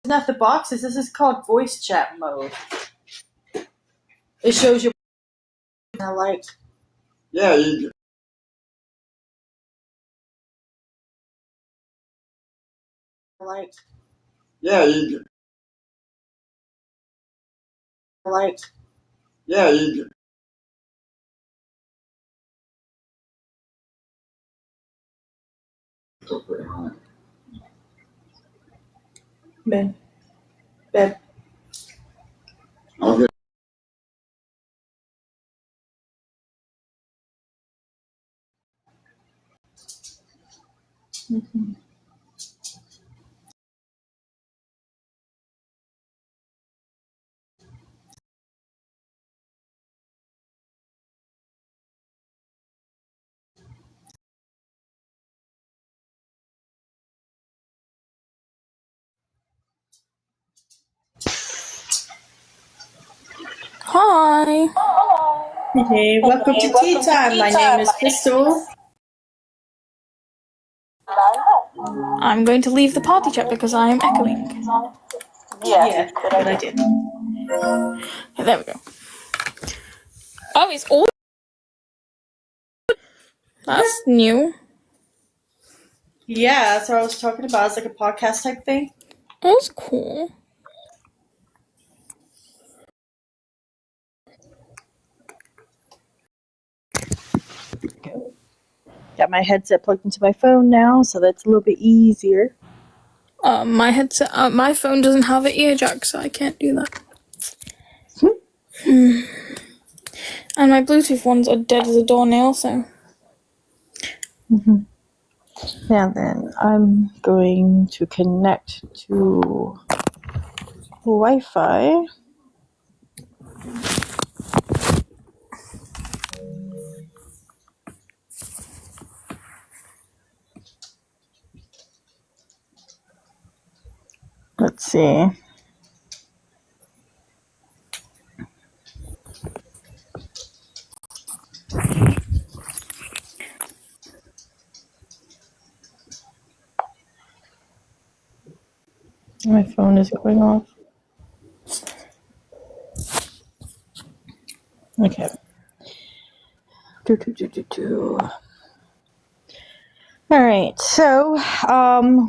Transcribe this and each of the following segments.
Not the boxes. This is called voice chat mode. It shows you. I like. Yeah, you. I like. Yeah, you. I like. Yeah, you. Ben. Ben. Okay. Mm-hmm. Hi. Hey, welcome to tea time. My name is Crystal. I'm going to leave the party chat because I am echoing. Yeah, good idea. Okay, there we go. Oh, it's all. That's new. Yeah, that's what I was talking about. It's like a podcast type thing. That's cool. Got my headset plugged into my phone now, so that's a little bit easier. My headset. My phone doesn't have an ear jack, so I can't do that. And my Bluetooth ones are dead as a doornail, so. Now then, I'm going to connect to Wi-Fi. Let's see. My phone is going off. Okay. All right. So,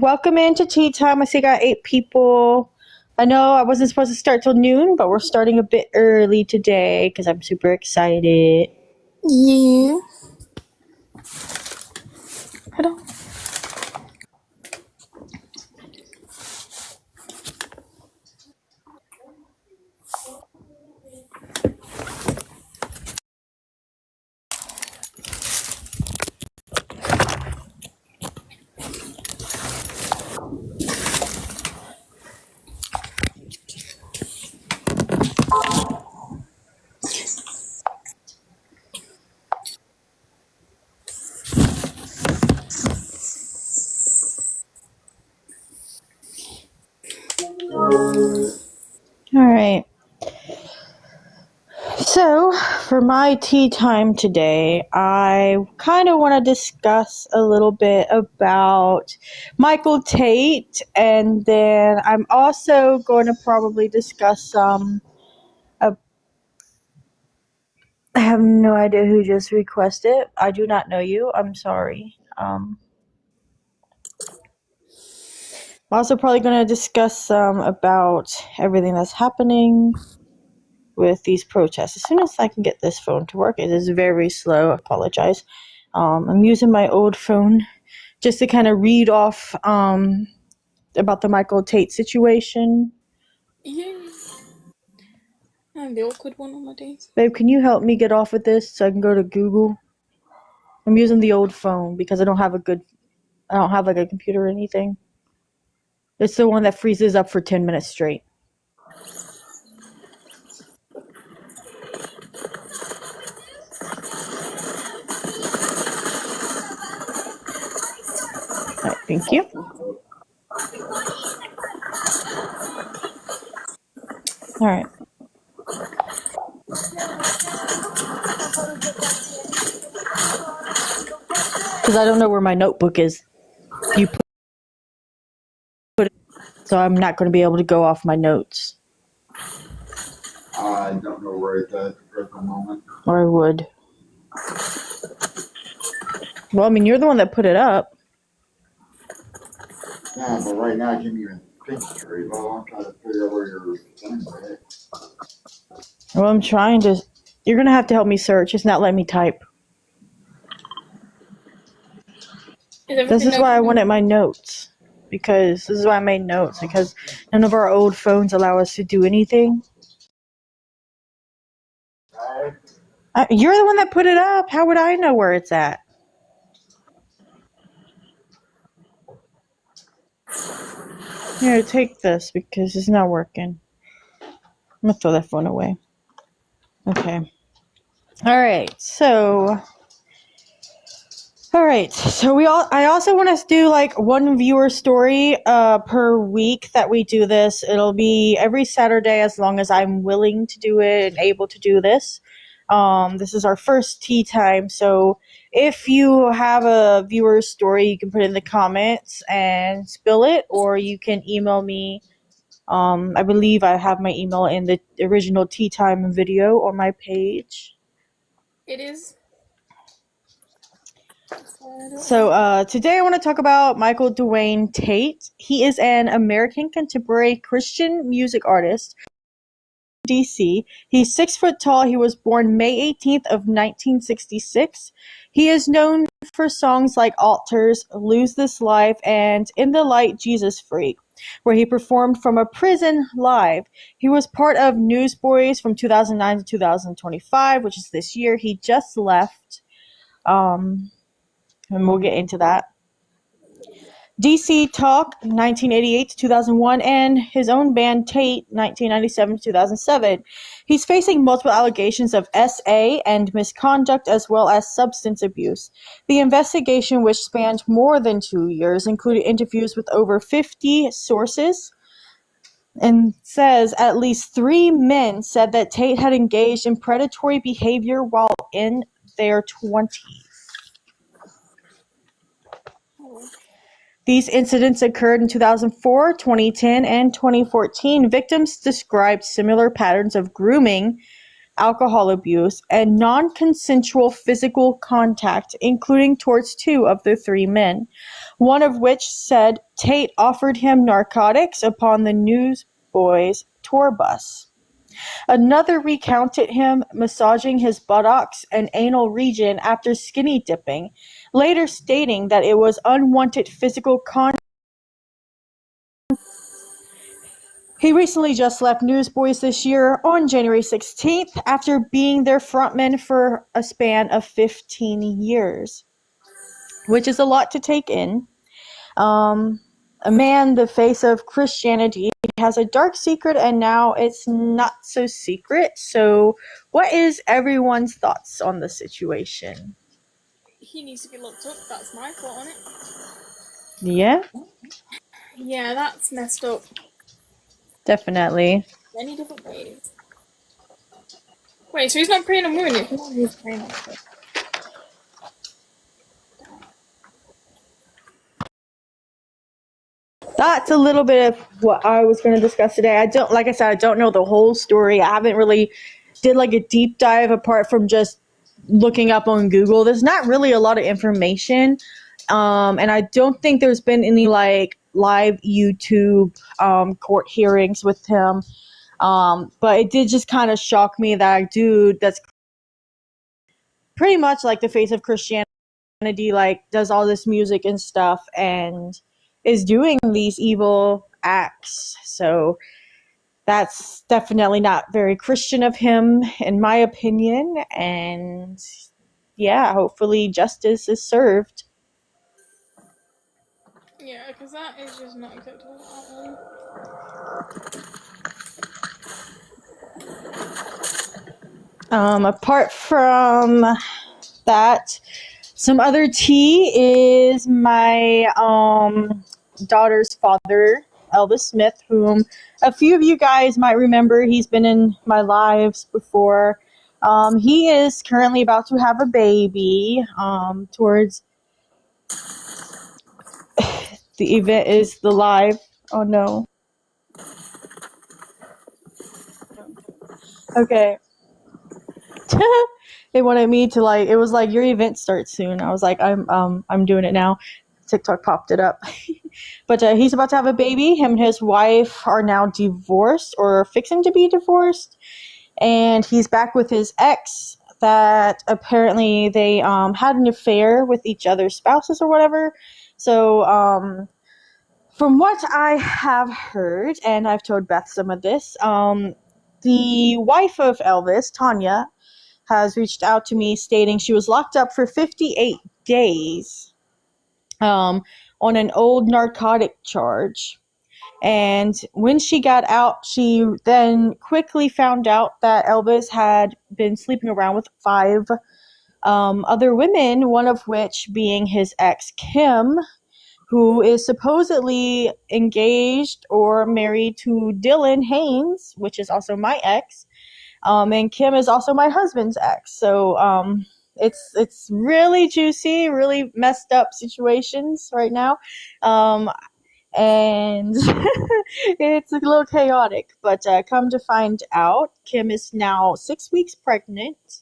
welcome into tea time. I see I got 8 people. I know I wasn't supposed to start till noon, but we're starting a bit early today because I'm super excited. Yeah. Hello. All right. So, for my tea time today, I kind of want to discuss a little bit about Michael Tate, and then I'm also going to probably discuss I have no idea who just requested. I do not know you. I'm sorry. I'm also probably going to discuss about everything that's happening with these protests. As soon as I can get this phone to work, it is very slow. I apologize. I'm using my old phone just to kind of read off about the Michael Tate situation. Yeah. I'm the awkward one on my days. Babe, can you help me get off with this so I can go to Google? I'm using the old phone because I don't have like a computer or anything. It's the one that freezes up for 10 minutes straight. All right, thank you. All right. Because I don't know where my notebook is. You put it. So I'm not going to be able to go off my notes. I don't know where it's at the moment. Or I would. Well, I mean, you're the one that put it up. Yeah, but right now I can't even think straight. Well, I'm trying to figure out where your thing's at. Well, I'm trying to. You're going to have to help me search. It's not letting me type. This is why I wanted my notes. Because this is why I made notes. Because none of our old phones allow us to do anything. You're the one that put it up. How would I know where it's at? Here, take this because it's not working. I'm going to throw that phone away. Okay. Alright, so I also want to do like one viewer story per week that we do this. It'll be every Saturday as long as I'm willing to do it and able to do this. This is our first tea time, so if you have a viewer story, you can put it in the comments and spill it, or you can email me. I believe I have my email in the original tea time video on my page. It is. So today I want to talk about Michael Dwayne Tate. He is an American contemporary Christian music artist. DC. He's 6 foot tall. He was born May 18th of 1966. He is known for songs like Altars, Lose This Life, and In the Light Jesus Freak, where he performed from a prison live. He was part of Newsboys from 2009 to 2025, which is this year. He just left. And we'll get into that. DC Talk, 1988 to 2001, and his own band Tate, 1997 to 2007. He's facing multiple allegations of SA and misconduct as well as substance abuse. The investigation, which spanned more than 2 years, included interviews with over 50 sources, and says at least 3 men said that Tate had engaged in predatory behavior while in their 20s. These incidents occurred in 2004, 2010, and 2014. Victims described similar patterns of grooming, alcohol abuse, and non-consensual physical contact, including towards 2 of the 3 men, one of which said Tate offered him narcotics upon the Newsboys tour bus. Another recounted him massaging his buttocks and anal region after skinny dipping, later stating that it was unwanted physical contact. He recently just left Newsboys this year on January 16th after being their frontman for a span of 15 years, which is a lot to take in. A man, the face of Christianity, has a dark secret, and now it's not so secret. So, what is everyone's thoughts on the situation? He needs to be locked up. That's my thought on it. Yeah? Yeah, that's messed up. Definitely. Many different ways. Wait, so he's not preying on women? If not, he's preying on women. That's a little bit of what I was going to discuss today. I don't know the whole story. I haven't really did like a deep dive apart from just looking up on Google. There's not really a lot of information. And I don't think there's been any like live YouTube court hearings with him. But it did just kind of shock me that a dude that's pretty much like the face of Christianity, like does all this music and stuff and is doing these evil acts. So that's definitely not very Christian of him, in my opinion. And yeah, hopefully justice is served. Yeah, because that is just not acceptable at all. Apart from that, some other tea is my daughter's father, Elvis Smith, whom a few of you guys might remember. He's been in my lives before. He is currently about to have a baby. Towards the event is the live. Oh no. Okay. They wanted me to like. It was like your event starts soon. I was like, I'm doing it now. TikTok popped it up. But he's about to have a baby. Him and his wife are now divorced or fixing to be divorced, and he's back with his ex. That apparently they had an affair with each other's spouses or whatever. So from what I have heard, and I've told Beth some of this, the wife of Elvis, Tanya, has reached out to me stating she was locked up for 58 days on an old narcotic charge. And when she got out, she then quickly found out that Elvis had been sleeping around with 5 other women, one of which being his ex, Kim, who is supposedly engaged or married to Dylan Haynes, which is also my ex. And Kim is also my husband's ex. So it's really juicy, really messed up situations right now. And it's a little chaotic. But come to find out, Kim is now 6 weeks pregnant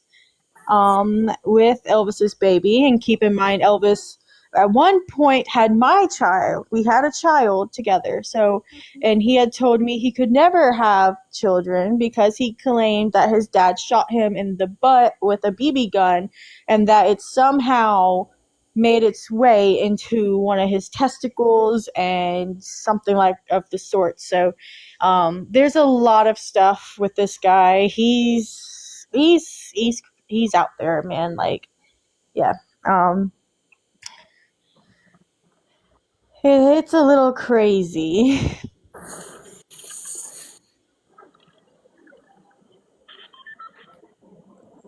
with Elvis's baby. And keep in mind, Elvis at one point had my child. We had a child together. So, and he had told me he could never have children because he claimed that his dad shot him in the butt with a BB gun and that it somehow made its way into one of his testicles and something like of the sort. So, there's a lot of stuff with this guy. He's out there, man. Like, yeah. It's a little crazy.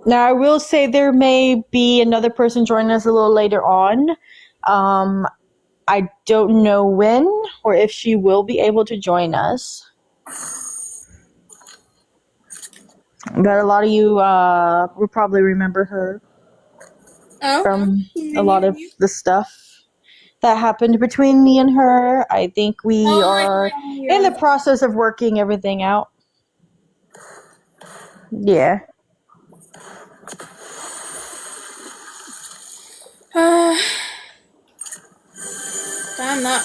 Now, I will say there may be another person joining us a little later on. I don't know when or if she will be able to join us. But a lot of you will probably remember her Oh, from a lot of the stuff that happened between me and her. I think we are in the process of working everything out. Yeah. damn that.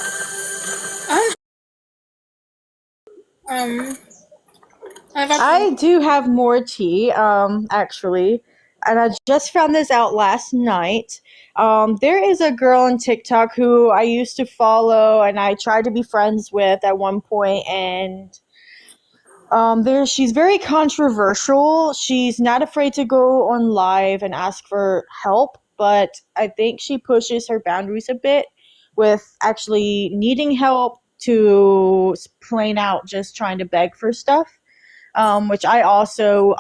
I do have more tea, actually. And I just found this out last night. There is a girl on TikTok who I used to follow and I tried to be friends with at one point, and she's very controversial. She's not afraid to go on live and ask for help, but I think she pushes her boundaries a bit with actually needing help to plain out just trying to beg for stuff. Which I also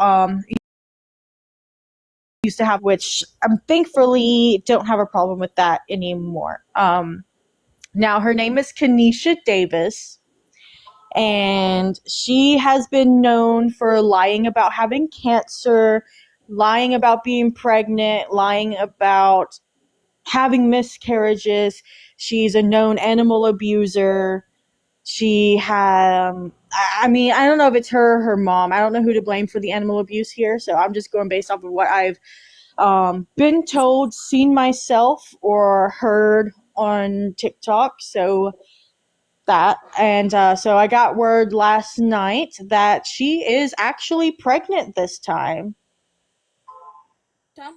used to have, which I'm thankfully don't have a problem with that anymore. Now her name is Kenisha Davis, and she has been known for lying about having cancer, lying about being pregnant, lying about having miscarriages. She's a known animal abuser. She had, I mean, I don't know if it's her or her mom. I don't know who to blame for the animal abuse here, so I'm just going based off of what I've been told, seen myself, or heard on TikTok. So that, and so I got word last night that she is actually pregnant this time. Damn.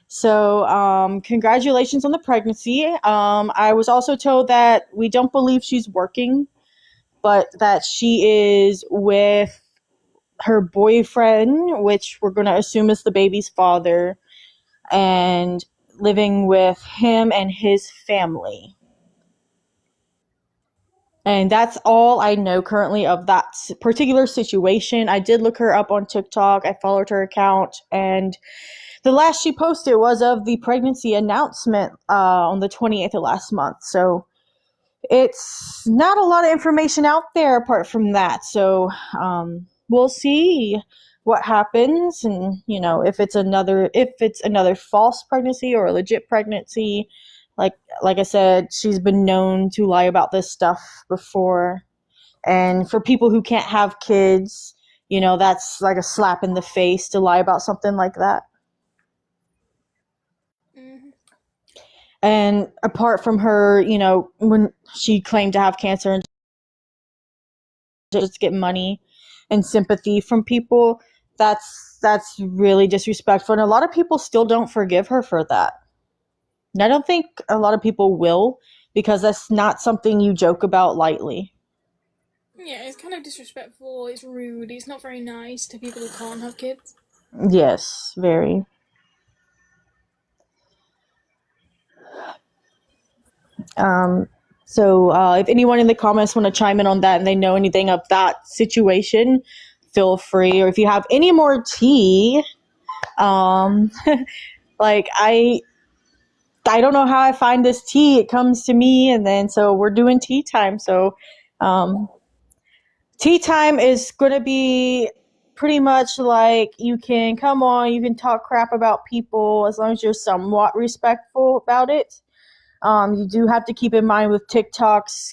So, congratulations on the pregnancy. I was also told that we don't believe she's working, but that she is with her boyfriend, which we're going to assume is the baby's father, and living with him and his family. And that's all I know currently of that particular situation. I did look her up on TikTok. I followed her account, and the last she posted was of the pregnancy announcement on the 28th of last month. So it's not a lot of information out there apart from that. So we'll see what happens, and if it's another false pregnancy or a legit pregnancy. Like I said, she's been known to lie about this stuff before. And for people who can't have kids, that's like a slap in the face to lie about something like that. Mhm. And apart from her, when she claimed to have cancer and just get money and sympathy from people, that's really disrespectful. And a lot of people still don't forgive her for that. And I don't think a lot of people will, because that's not something you joke about lightly. Yeah, it's kind of disrespectful, it's rude, it's not very nice to people who can't have kids. Yes, very. If anyone in the comments want to chime in on that and they know anything of that situation, feel free. Or if you have any more tea, um, like I don't know how I find this tea. It comes to me, and then so we're doing tea time. So, um, tea time is going to be pretty much like you can come on, you can talk crap about people as long as you're somewhat respectful about it. You do have to keep in mind with TikTok's,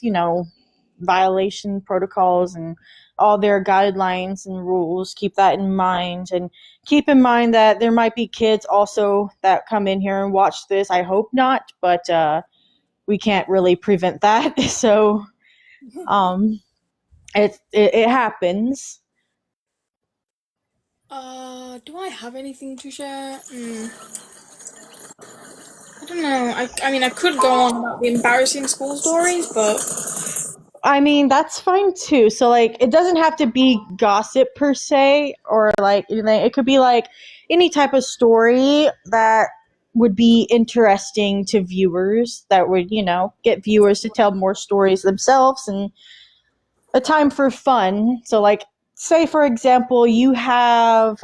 violation protocols and all their guidelines and rules. Keep that in mind. And keep in mind that there might be kids also that come in here and watch this. I hope not, but we can't really prevent that. So um, it happens. Do I have anything to share? I don't know. I mean, I could go on about the embarrassing school stories, but I mean, that's fine too. So, like, it doesn't have to be gossip per se, or like, it could be like any type of story that would be interesting to viewers, that would, get viewers to tell more stories themselves, and a time for fun. So, like, say for example, you have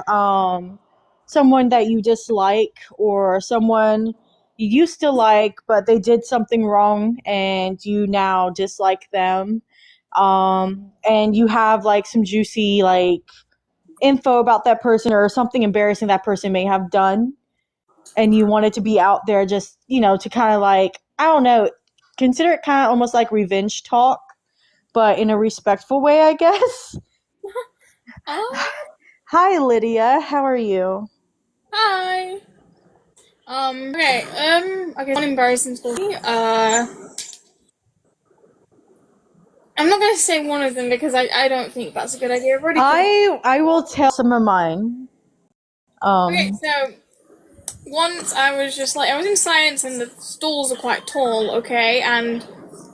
someone that you dislike, or someone you used to like, but they did something wrong, and you now dislike them. And you have like some juicy like info about that person, or something embarrassing that person may have done, and you want it to be out there, just to kind of like, I don't know, consider it kind of almost like revenge talk, but in a respectful way, I guess. uh, Hi, Lydia. How are you? hi. Okay, one embarrassing story. I'm not gonna say one of them because I don't think that's a good idea. I've already covered. I will tell some of mine. Okay, Um. so once I was just like, I was in science and the stalls are quite tall, okay, and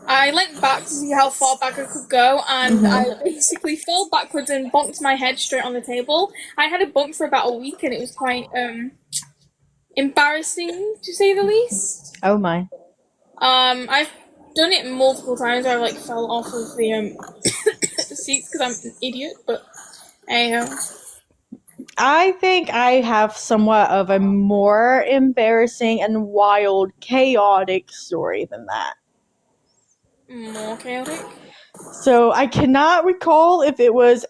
I leant back to see how far back I could go, and I Mhm. basically fell backwards and bonked my head straight on the table. I had a bump for about a week, and it was quite embarrassing to say the least. Oh my. I've done it multiple times where I like fell off of the seats because I'm an idiot, but anyhow. I think I have somewhat of a more embarrassing and wild, chaotic story than that. More chaotic. So I cannot recall if it was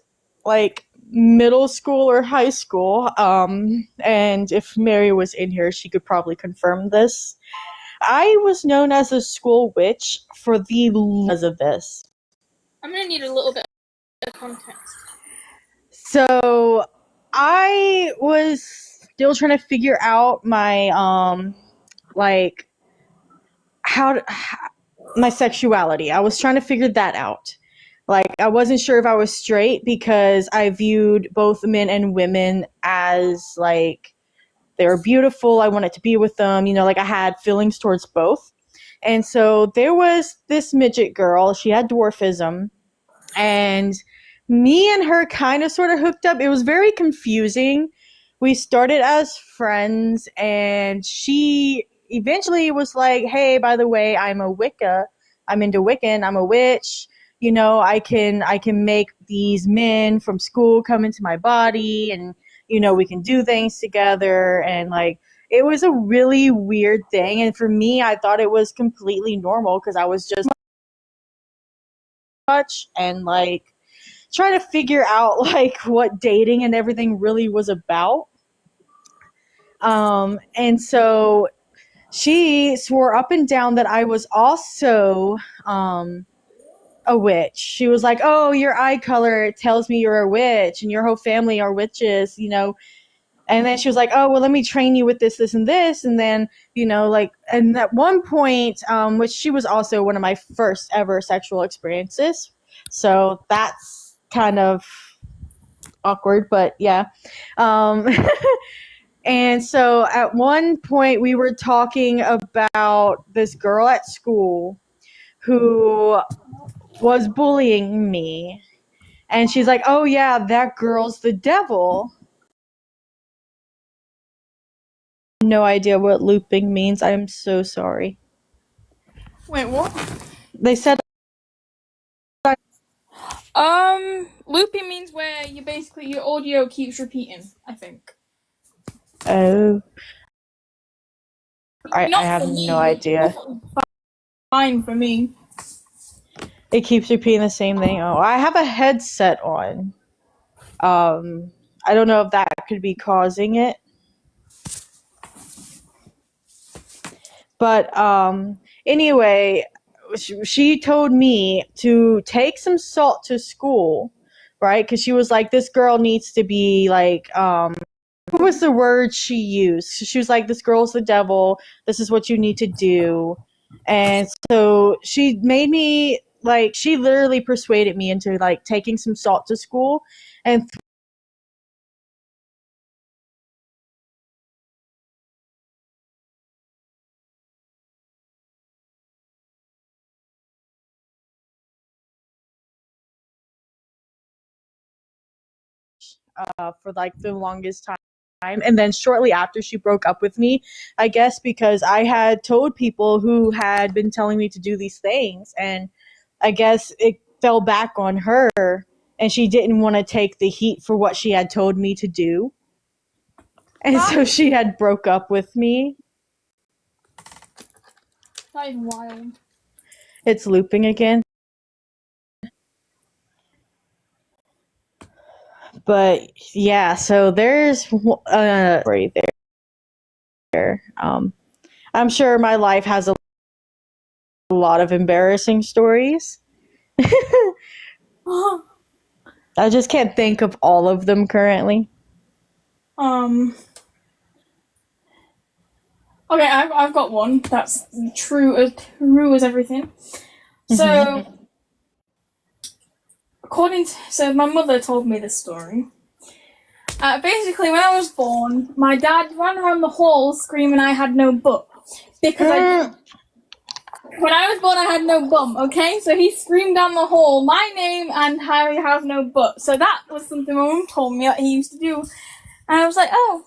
like middle school or high school. And if Mary was in here, she could probably confirm this. I was known as a school witch for the of this. I'm gonna need a little bit of context. So I was still trying to figure out my like my sexuality. I was trying to figure that out. Like, I wasn't sure if I was straight, because I viewed both men and women as like they were beautiful. I wanted to be with them. Like, I had feelings towards both. And so there was this midget girl. She had dwarfism, and me and her kind of sort of hooked up. It was very confusing. We started as friends, and she eventually was like, "Hey, by the way, I'm a Wicca. I'm into Wiccan. I'm a witch. I can make these men from school come into my body, and we can do things together." And like, it was a really weird thing, and for me, I thought it was completely normal, because I was just much, and like trying to figure out like what dating and everything really was about. And so she swore up and down that I was also a witch. She was like, "Oh, your eye color, it tells me you're a witch, and your whole family are witches, you know." And then she was like, "Oh, well, let me train you with this, this, and this." And then, like, and at one point, which she was also one of my first ever sexual experiences. So that's kind of awkward, but yeah. Um, and so at one point, we were talking about this girl at school who was bullying me. And she's like, "Oh, yeah, that girl's the devil." No idea what looping means. I'm so sorry. Wait, what? They said Looping means where you basically your audio keeps repeating, I think. oh, I Not have for no me. idea. Fine for me. It keeps repeating the same thing. Oh, I have a headset on. I don't know if that could be causing it. But anyway, she told me to take some salt to school, right? Because she was like, this girl needs to be like, what was the word she used? She was like, this girl's the devil. This is what you need to do. And so she made me, like, she literally persuaded me into, like, taking some salt to school. And for, like, the longest time. And then shortly after she broke up with me, I guess because I had told people who had been telling me to do these things, and I guess it fell back on her, and she didn't want to take the heat for what she had told me to do. And so she had broke up with me. That is wild. It's looping again. But yeah, so there's story there. I'm sure my life has a lot of embarrassing stories. I just can't think of all of them currently. Okay, I've got one that's true as everything. So, so my mother told me this story. Basically, when I was born, my dad ran around the hall screaming I had no butt because when I was born, I had no bum. Okay, so he screamed down the hall my name and how he has no butt. So that was something my mum told me that he used to do, and I was like, oh.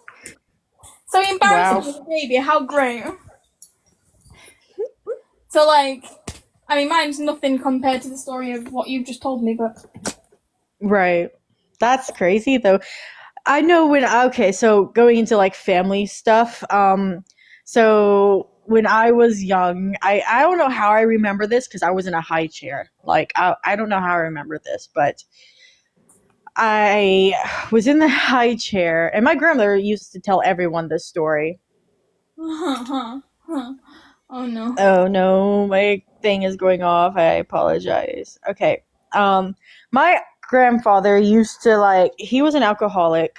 So he embarrassed me as a baby. How great. So, like, I mean, mine's nothing compared to the story of what you've just told me, but... Right. That's crazy, though. I know so going into, like, family stuff, so when I was young, I don't know how I remember this, because I was in a high chair. Like, I don't know how I remember this, but I was in the high chair, and my grandmother used to tell everyone this story. Oh no. Oh no, my thing is going off. I apologize. Okay. My grandfather used to, like, he was an alcoholic.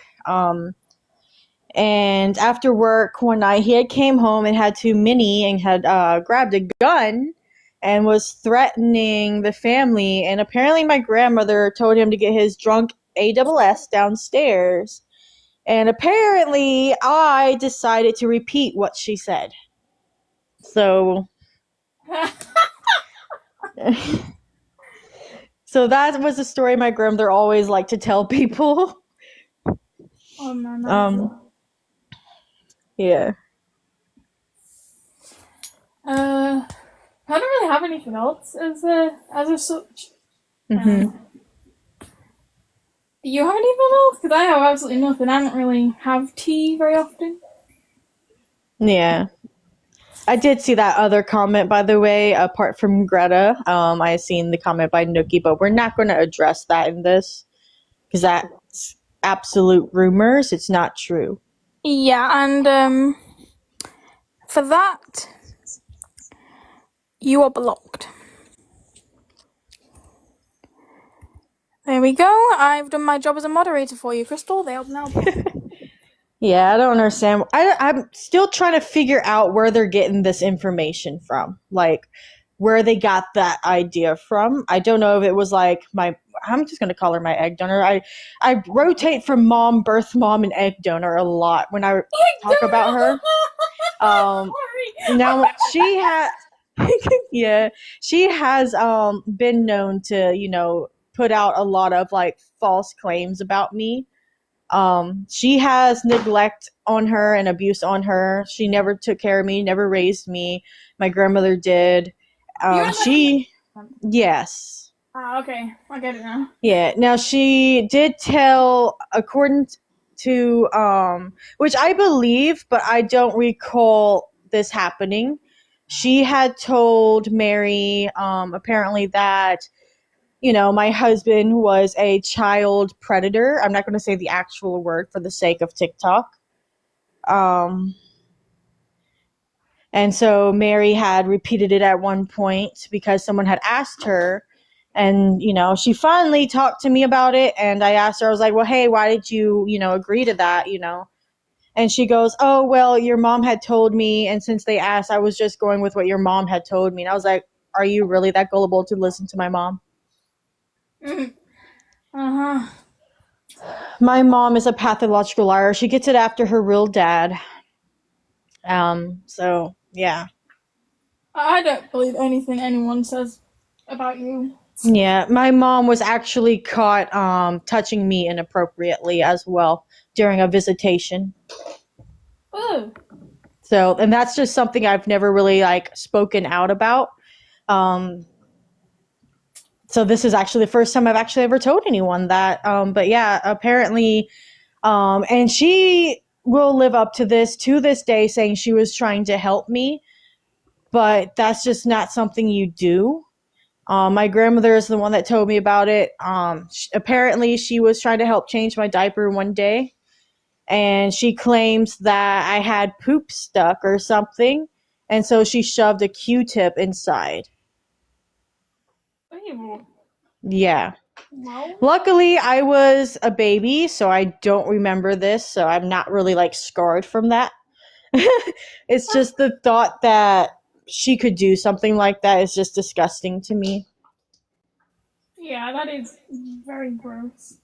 And after work one night, he had came home and had too many and had grabbed a gun and was threatening the family. And apparently my grandmother told him to get his drunk ASS downstairs. And apparently I decided to repeat what she said. So so that was a story my grandmother always liked to tell people. Oh no. Yeah. I don't really have anything else as a such. Mm-hmm. Do you have anything else? Because I have absolutely nothing. I don't really have tea very often. Yeah. I did see that other comment, by the way, apart from Greta. I seen the comment by Nookie, but we're not going to address that in this because that's absolute rumors. It's not true. Yeah, and for that, you are blocked. There we go. I've done my job as a moderator for you, Crystal. They'll now. Yeah, I don't understand. I'm still trying to figure out where they're getting this information from. Like, where they got that idea from. I don't know if it was like I'm just going to call her my egg donor. I rotate from mom, birth mom, and egg donor a lot when I talk about her. Now she has, yeah, she has been known to put out a lot of like false claims about me. She has neglect on her and abuse on her. She never took care of me, never raised me. My grandmother did. Yes. Okay. I get it now. Yeah. Now she did tell, according to, which I believe, but I don't recall this happening. She had told Mary, apparently that, my husband was a child predator. I'm not going to say the actual word for the sake of TikTok. And so Mary had repeated it at one point because someone had asked her. And, she finally talked to me about it. And I asked her, I was like, well, hey, why did you, agree to that, And she goes, oh, well, your mom had told me. And since they asked, I was just going with what your mom had told me. And I was like, are you really that gullible to listen to my mom? Uh-huh. My mom is a pathological liar. She gets it after her real dad. So, yeah. I don't believe anything anyone says about you. Yeah, my mom was actually caught touching me inappropriately as well during a visitation. Ugh. So, and that's just something I've never really spoken out about. So this is actually the first time I've actually ever told anyone that. But yeah, apparently, and she will live up to this day, saying she was trying to help me, but that's just not something you do. My grandmother is the one that told me about it. Apparently, she was trying to help change my diaper one day, and she claims that I had poop stuck or something, and so she shoved a Q-tip inside. Ew. Yeah. No. Luckily, I was a baby, so I don't remember this, so I'm not really scarred from that. It's just the thought that she could do something like that is just disgusting to me. Yeah, that is very gross.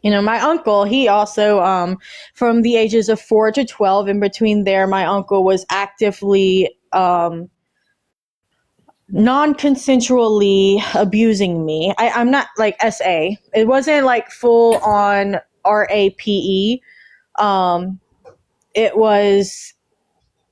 My uncle, he also, from the ages of 4 to 12, in between there, my uncle was actively, non-consensually abusing me. I'm not SA. It wasn't full on RAPE. It was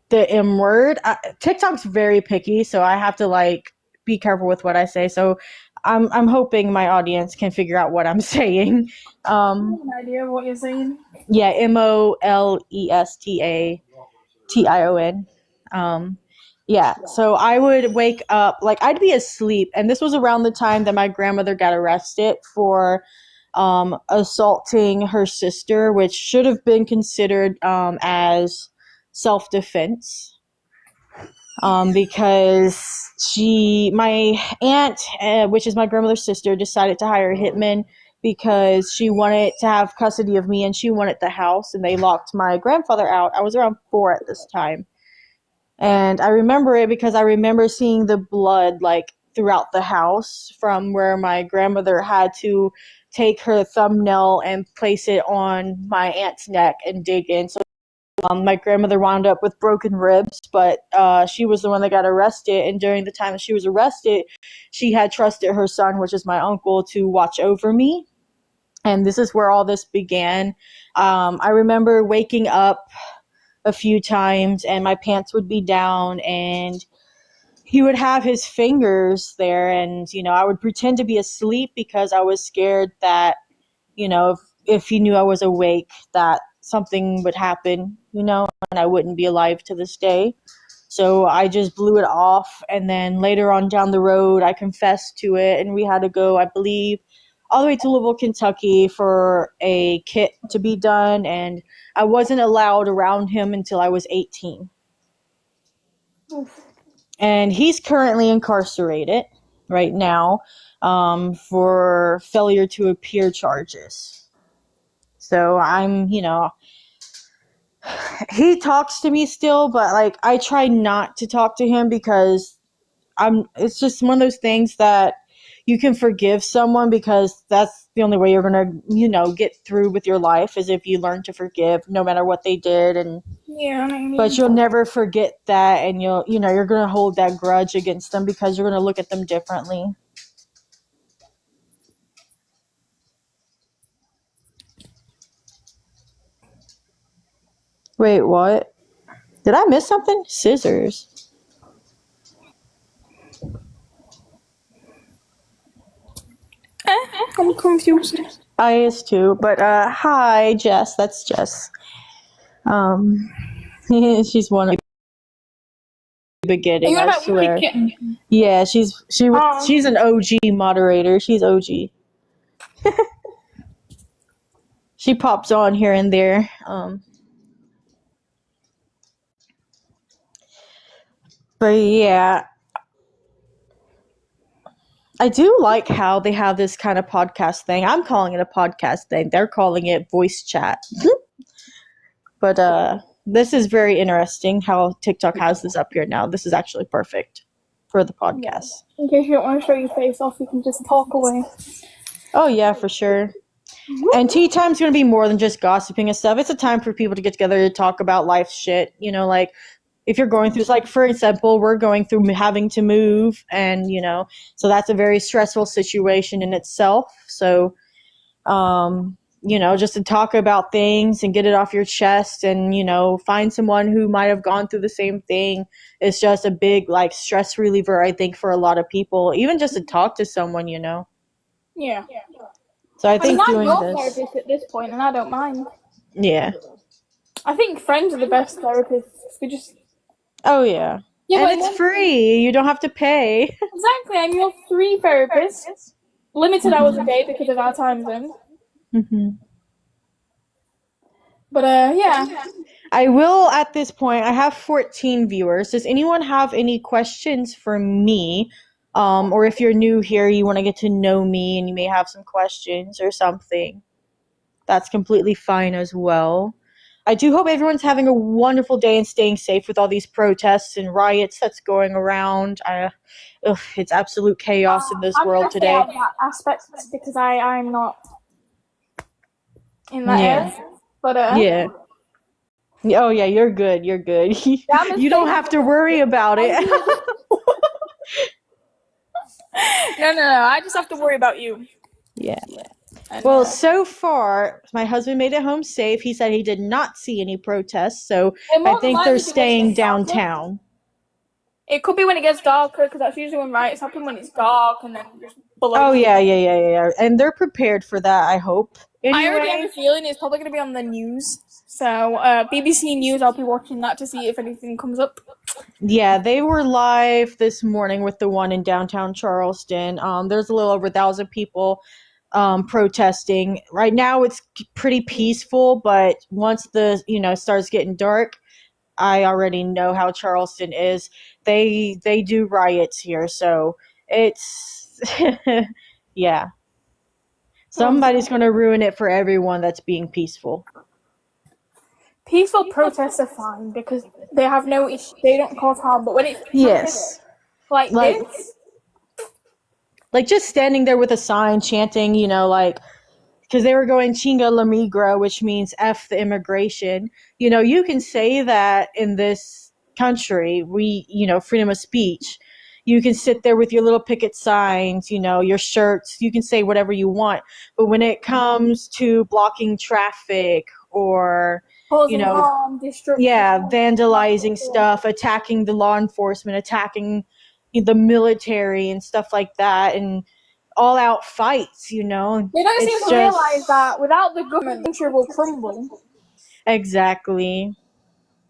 the M word. TikTok's very picky, so I have to be careful with what I say. So I'm hoping my audience can figure out what I'm saying. I have an idea of what you're saying. Yeah, MOLESTATION. Yeah, so I would wake up, I'd be asleep, and this was around the time that my grandmother got arrested for assaulting her sister, which should have been considered as self-defense. Because my aunt, which is my grandmother's sister, decided to hire a hitman because she wanted to have custody of me and she wanted the house, and they locked my grandfather out. I was around 4 at this time. And I remember it because I remember seeing the blood throughout the house from where my grandmother had to take her thumbnail and place it on my aunt's neck and dig in. So my grandmother wound up with broken ribs, but she was the one that got arrested. And during the time that she was arrested, she had trusted her son, which is my uncle, to watch over me. And this is where all this began. I remember waking up a few times and my pants would be down and he would have his fingers there, and I would pretend to be asleep because I was scared that if he knew I was awake that something would happen, and I wouldn't be alive to this day. So I just blew it off, and then later on down the road I confessed to it, and we had to go, I believe, all the way to Louisville, Kentucky for a kit to be done, and I wasn't allowed around him until I was 18. Oof. and he's currently incarcerated right now for failure to appear charges. So I'm, he talks to me still, but like I try not to talk to him because it's just one of those things that you can forgive someone because that's the only way you're going to, get through with your life is if you learn to forgive no matter what they did. And but you'll never forget that, and you're going to hold that grudge against them because you're going to look at them differently. Wait, what? Did I miss something? Scissors. I'm confused. I is too, but hi, Jess. That's Jess. She's one of the beginning. I swear. Yeah, she's an OG moderator. She's OG. She pops on here and there. But yeah, I do like how they have this kind of podcast thing. I'm calling it a podcast thing. They're calling it voice chat. But this is very interesting how TikTok has this up here now. This is actually perfect for the podcast. In case you don't want to show your face off, you can just talk away. Oh yeah, for sure. And tea time's going to be more than just gossiping and stuff. It's a time for people to get together to talk about life shit. Like if you're going through, like for example, we're going through having to move, and so that's a very stressful situation in itself. So, just to talk about things and get it off your chest, and find someone who might have gone through the same thing is just a big like stress reliever, I think, for a lot of people. Even just to talk to someone, Yeah. So I think doing this. therapist at this point, and I don't mind. Yeah. I think friends are the best therapists. We just. Oh yeah. And it's free. You don't have to pay. Exactly, and you're free therapists. Limited hours a day because of our time zone. Mm-hmm. But yeah. I will at this point. I have 14 viewers. Does anyone have any questions for me? Or if you're new here, you want to get to know me and you may have some questions or something. That's completely fine as well. I do hope everyone's having a wonderful day and staying safe with all these protests and riots that's going around. It's absolute chaos in this world today. I'm that aspect because I'm not in that area. But yeah. Oh yeah, you're good. You're good. You don't have to worry about it. No. I just have to worry about you. Yeah. Well, so far, my husband made it home safe. He said he did not see any protests, so I think they're staying downtown. It could be when it gets darker, because that's usually when riots happen, when it's dark and then just below. Oh, yeah. And they're prepared for that, I hope. Anyway. I already have a feeling it's probably going to be on the news. So, BBC News, I'll be watching that to see if anything comes up. Yeah, they were live this morning with the one in downtown Charleston. There's a little over 1,000 people protesting. Right now it's pretty peaceful, but once the starts getting dark, I already know how Charleston is. They do riots here, so it's yeah. Somebody's going to ruin it for everyone that's being peaceful. Peaceful protests are fine because they have no issue. They don't cause harm, but when it's like this, like just standing there with a sign chanting, because they were going Chinga la Migra, which means F the immigration. You can say that in this country. Freedom of speech. You can sit there with your little picket signs, your shirts. You can say whatever you want. But when it comes to blocking traffic or, causing harm, destruction, vandalizing stuff, attacking the law enforcement, attacking the military and stuff like that, and all-out fights, They don't seem to realize that without the government, the country will crumble. Exactly.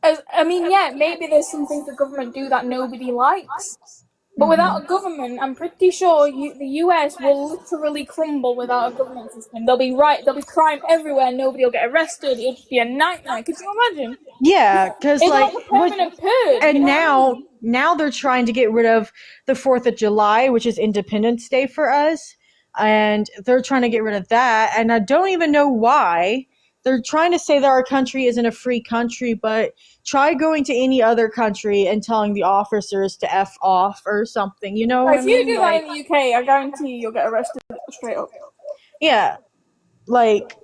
Maybe there's some things the government do that nobody likes, But without a government, I'm pretty sure the US will literally crumble without a government system. There'll be crime everywhere. Nobody will get arrested. It'll just be a nightmare. Could you imagine? Yeah, because It's like like a permanent purge. and you know what I mean? now they're trying to get rid of the 4th of July, which is Independence Day for us, and they're trying to get rid of that, and I don't even know why. They're trying to say that our country isn't a free country, but try going to any other country and telling the officers to F off or something, you know what I If you mean? do that Like, in the UK, I guarantee you'll get arrested straight up. yeah, like,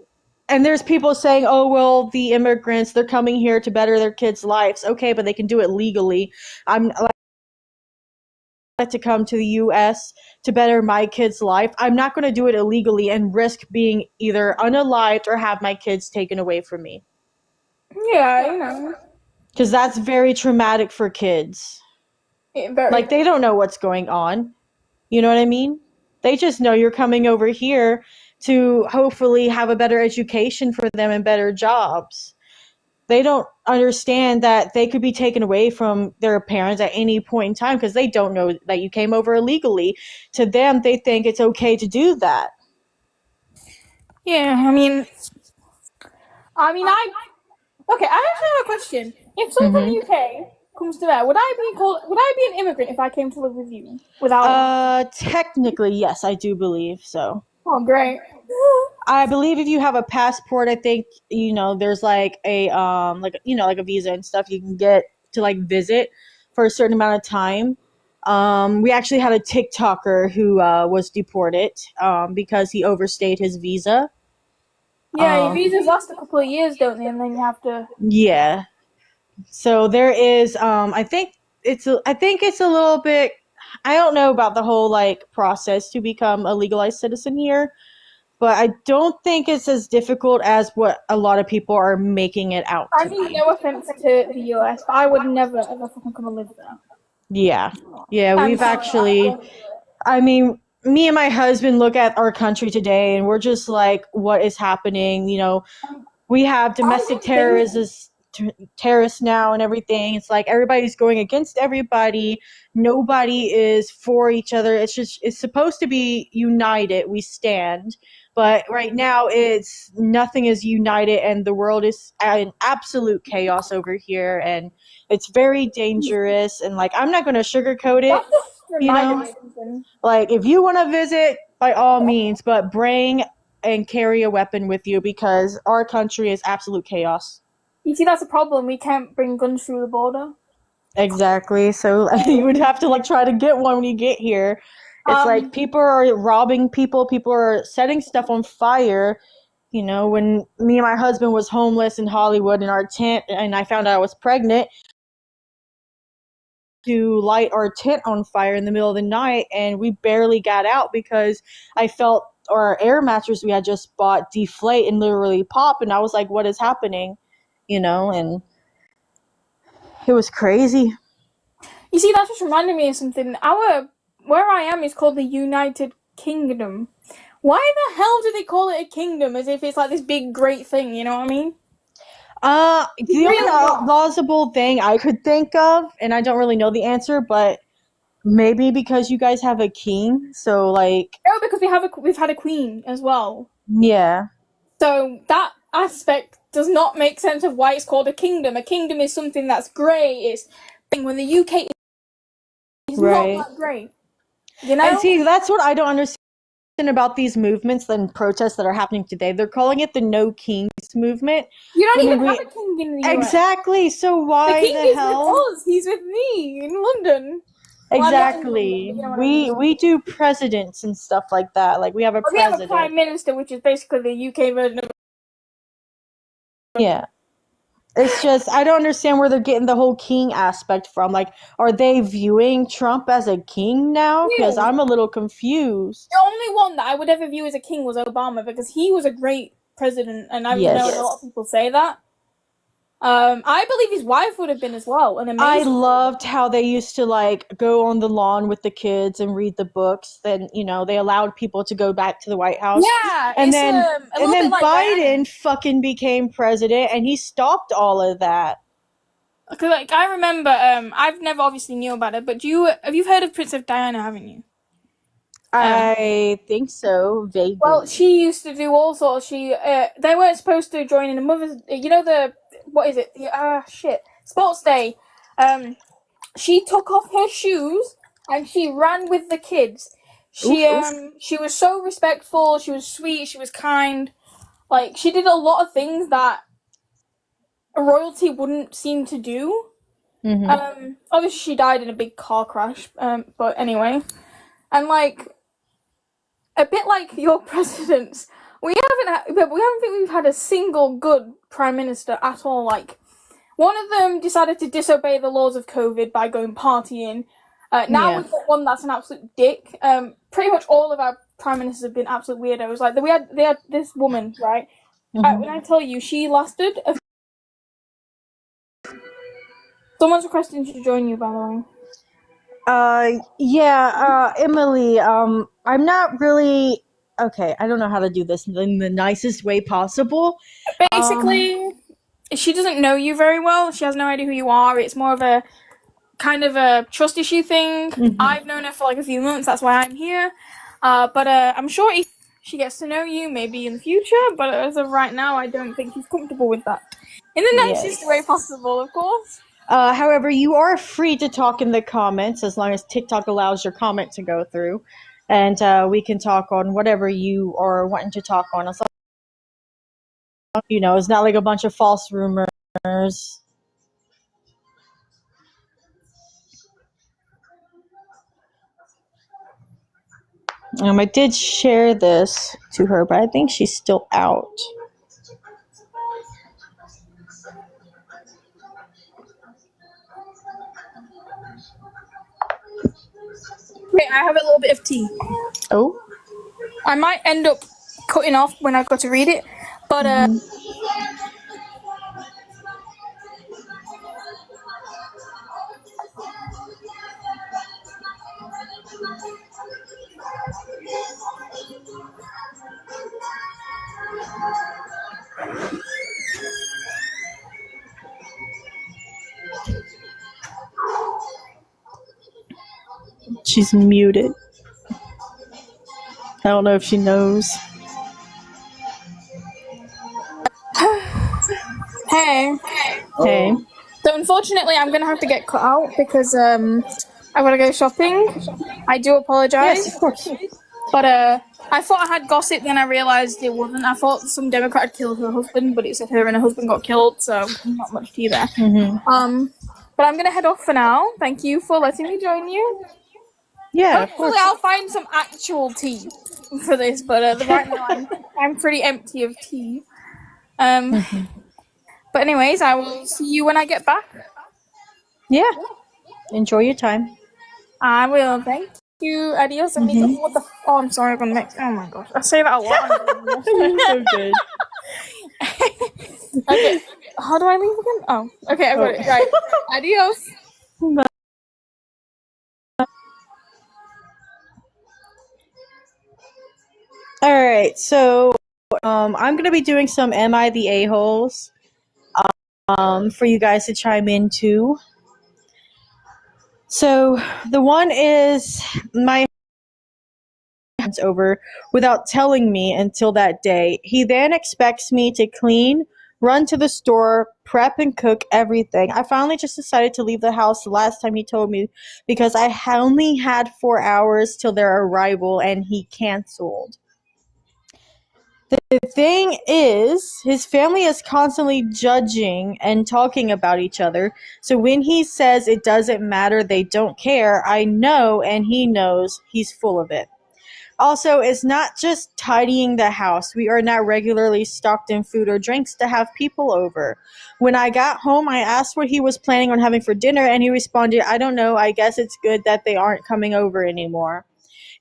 and there's people saying, oh, well, the immigrants, they're coming here to better their kids' lives. Okay, but they can do it legally. I'm like to come to the U.S. to better my kid's life. I'm not going to do it illegally and risk being either unalived or have my kids taken away from me. Yeah, you know. Because that's very traumatic for kids. Like, they don't know what's going on. You know what I mean? They just know you're coming over here to hopefully have a better education for them and better jobs. They don't understand that they could be taken away from their parents at any point in time because they don't know that you came over illegally. To them, they think it's okay to do that. Yeah, I mean, okay, I actually have a question. If someone from the UK comes to there, would I be an immigrant if I came to live with you? Technically, yes, I do believe so. Oh, great. I believe if you have a passport, I think, there's like a like a visa and stuff you can get to like visit for a certain amount of time. We actually had a TikToker who was deported because he overstayed his visa. Yeah, your visas last a couple of years, don't they? And then you have to. Yeah. So there is I think it's a little bit, I don't know about the whole like process to become a legalized citizen here, but I don't think it's as difficult as what a lot of people are making it out to I mean, be. no offense to the US, but I would never ever fucking come and live there. Yeah. Yeah, I'm we've sorry, actually, I mean, me and my husband look at our country today and we're just like, what is happening? We have domestic terrorists now and everything. It's like everybody's going against everybody. Nobody is for each other. It's supposed to be united. We stand. But right now nothing is united and the world is in absolute chaos over here and it's very dangerous and like I'm not going to sugarcoat it. That just reminded me of something. Like if you want to visit, by all means, but bring and carry a weapon with you because our country is absolute chaos. You see, that's a problem. We can't bring guns through the border. Exactly. So you would have to like try to get one when you get here. It's like people are robbing people are setting stuff on fire. When me and my husband was homeless in Hollywood in our tent and I found out I was pregnant, to light our tent on fire in the middle of the night and we barely got out because I felt our air mattress we had just bought deflate and literally pop and I was like, what is happening? And it was crazy. You see, that just reminded me of something. Where I am is called the United Kingdom. Why the hell do they call it a kingdom as if it's like this big great thing, you know what I mean? The only plausible thing I could think of, and I don't really know the answer, but maybe because you guys have a king, so like. No, because we've had a queen as well. Yeah. So that aspect does not make sense of why it's called a kingdom. A kingdom is something that's great. It's when the UK is right. not that great. You know? And see, that's what I don't understand about these movements and protests that are happening today. They're calling it the No Kings movement. You don't even have a king in the US. Exactly. So why the king the is hell? with us. He's with me in London. Exactly. Well, London, you know we do presidents and stuff like that. Like we have a president. We have a prime minister, which is basically the UK version of. Yeah. It's just, I don't understand where they're getting the whole king aspect from. Like, are they viewing Trump as a king now? Because I'm a little confused. The only one that I would ever view as a king was Obama, because he was a great president, and I've known a lot of people say that. I believe his wife would have been as well. And I loved how they used to like go on the lawn with the kids and read the books. Then they allowed people to go back to the White House. Yeah, and then Biden fucking became president, and he stopped all of that. Because like I remember, I've never obviously knew about it, but have you heard of Princess Diana? Haven't you? I think so, vaguely. Well, she used to do all sorts. They weren't supposed to join in a mother's. You know what is it? Sports Day. She took off her shoes and she ran with the kids. She was so respectful. She was sweet. She was kind. Like she did a lot of things that royalty wouldn't seem to do. Obviously she died in a big car crash. But anyway, and like a bit like your presidents, we haven't think we've had a single good prime minister at all. Like one of them decided to disobey the laws of COVID by going partying. Now we've got one that's an absolute dick. Pretty much all of our prime ministers have been absolute weirdos. Like they had this woman, right? When I tell you, she lasted. Someone's requesting to join you, by the way. Emily, I'm not really okay. I don't know how to do this in the nicest way possible. Basically, she doesn't know you very well. She has no idea who you are. It's more of a kind of a trust issue thing. I've known her for like a few months. That's why I'm here. But I'm sure if she gets to know you, maybe in the future. But as of right now, I don't think she's comfortable with that. In the nicest way possible, of course. However, you are free to talk in the comments as long as TikTok allows your comment to go through, and we can talk on whatever you are wanting to talk on. As long, it's not like a bunch of false rumors. I did share this to her, but I think she's still out. Wait, I have a little bit of tea. Oh. I might end up cutting off when I go to read it, but She's muted. I don't know if she knows. hey. Hey. So unfortunately, I'm gonna have to get cut out because I gotta go shopping. I do apologize. Yes, of course. But I thought I had gossip, then I realised it wasn't. I thought some Democrat had killed her husband, but it said her and her husband got killed, so not much tea there. But I'm gonna head off for now. Thank you for letting me join you. Yeah, hopefully I'll find some actual tea for this, but right now I'm pretty empty of tea. But anyways, I will see you when I get back. Yeah. Enjoy your time. I will. Thank you. Adios, amigos. What the? I'm sorry. I'm gonna make. Oh my gosh, I say that a lot. You're so good. Okay. How do I leave again? Oh, okay. I got it. Right. Adios. Bye. All right. So, I'm gonna be doing some "Am I the A-holes?" For you guys to chime into. So the one is my hands over without telling me until that day. He then expects me to clean, run to the store, prep and cook everything. I finally just decided to leave the house the last time he told me because I only had 4 hours till their arrival and he canceled. The thing is, his family is constantly judging and talking about each other, so when he says it doesn't matter, they don't care, I know and he knows he's full of it. Also, it's not just tidying the house. We are now regularly stocked in food or drinks to have people over. When I got home, I asked what he was planning on having for dinner, and he responded, I don't know, I guess it's good that they aren't coming over anymore.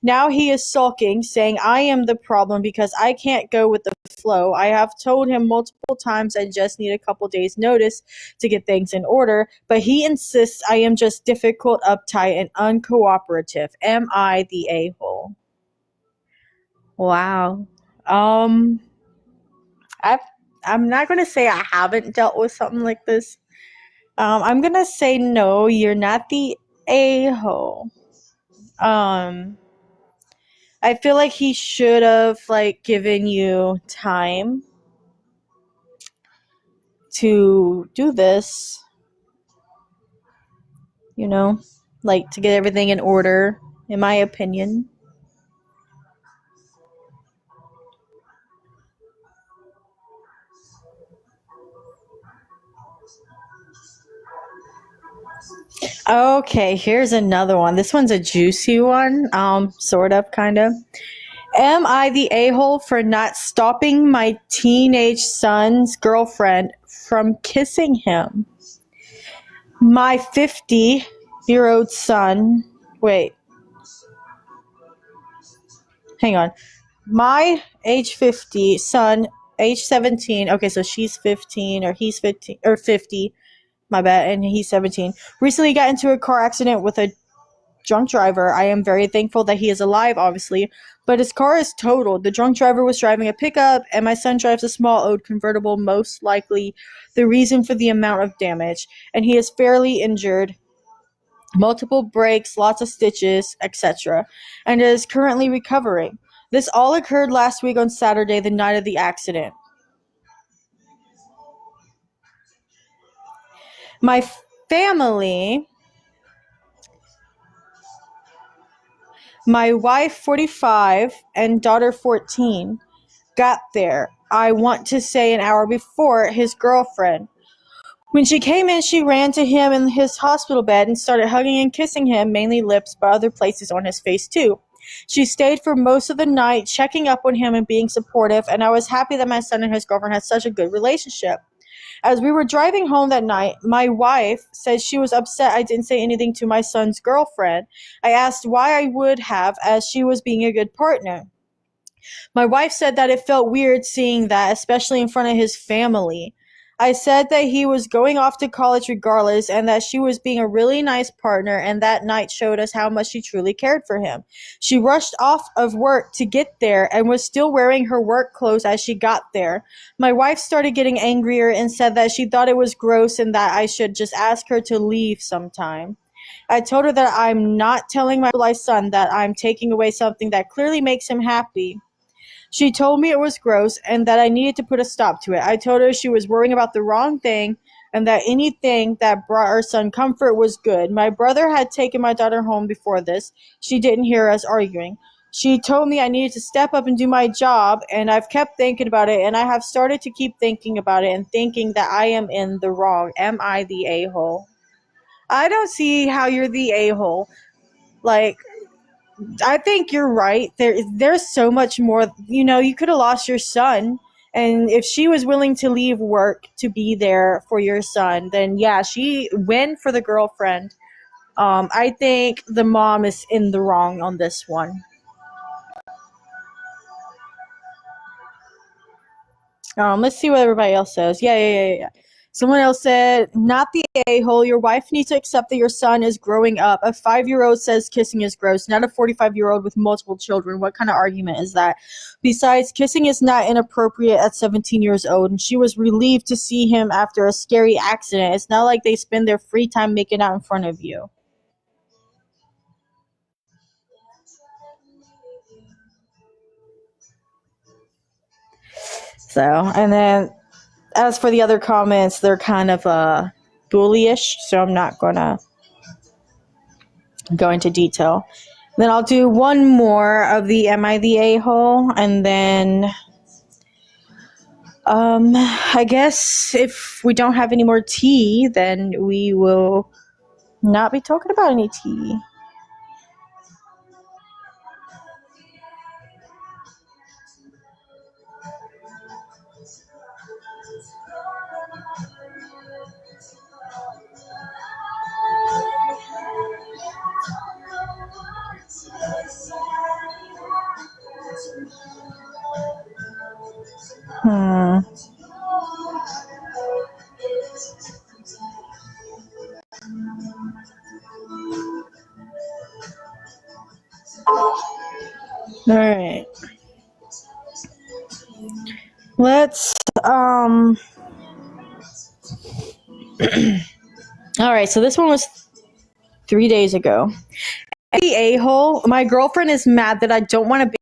Now he is sulking, saying I am the problem because I can't go with the flow. I have told him multiple times I just need a couple days' notice to get things in order, but he insists I am just difficult, uptight, and uncooperative. Am I the a-hole? Wow. I'm not going to say I haven't dealt with something like this, I'm gonna say no, you're not the a-hole. I feel like he should have given you time to do this, to get everything in order, in my opinion. Okay, here's another one. This one's a juicy one, sort of, kind of. Am I the a-hole for not stopping my teenage son's girlfriend from kissing him? My 50-year-old son. Wait, hang on. My age 50 son, age 17. Okay, so she's 15, or he's 15, or 50. My bad, and he's 17. Recently got into a car accident with a drunk driver. I am very thankful that he is alive, obviously, but his car is totaled. The drunk driver was driving a pickup, and my son drives a small old convertible, most likely the reason for the amount of damage, and he is fairly injured. Multiple breaks, lots of stitches, etc., and is currently recovering. This all occurred last week on Saturday, the night of the accident. My family, my wife 45 and daughter 14, got there, I want to say an hour before his girlfriend. When she came in, she ran to him in his hospital bed and started hugging and kissing him, mainly lips, but other places on his face too. She stayed for most of the night, checking up on him and being supportive, and I was happy that my son and his girlfriend had such a good relationship. As we were driving home that night, my wife said she was upset I didn't say anything to my son's girlfriend. I asked why I would have, as she was being a good partner. My wife said that it felt weird seeing that, especially in front of his family. I said that he was going off to college regardless, and that she was being a really nice partner, and that night showed us how much she truly cared for him. She rushed off of work to get there and was still wearing her work clothes as she got there. My wife started getting angrier and said that she thought it was gross and that I should just ask her to leave sometime. I told her that I'm not telling my son that I'm taking away something that clearly makes him happy. She told me it was gross and that I needed to put a stop to it. I told her she was worrying about the wrong thing and that anything that brought our son comfort was good. My brother had taken my daughter home before this. She didn't hear us arguing. She told me I needed to step up and do my job, and I've kept thinking about it, and I have started to keep thinking about it and thinking that I am in the wrong. Am I the a-hole? I don't see how you're the a-hole. I think you're right. There's so much more. You could have lost your son, and if she was willing to leave work to be there for your son, then yeah, she win for the girlfriend. I think the mom is in the wrong on this one. Let's see what everybody else says. Yeah. Someone else said, not the a-hole. Your wife needs to accept that your son is growing up. A 5-year-old says kissing is gross, not a 45-year-old with multiple children. What kind of argument is that? Besides, kissing is not inappropriate at 17 years old, and she was relieved to see him after a scary accident. It's not like they spend their free time making out in front of you. So, and then as for the other comments, they're kind of bullyish, so I'm not gonna go into detail. Then I'll do one more of the Am I the A-hole, and then I guess if we don't have any more tea, then we will not be talking about any tea. Hmm. All right. Let's All right, so this one was 3 days ago. The a-hole, my girlfriend is mad that I don't want to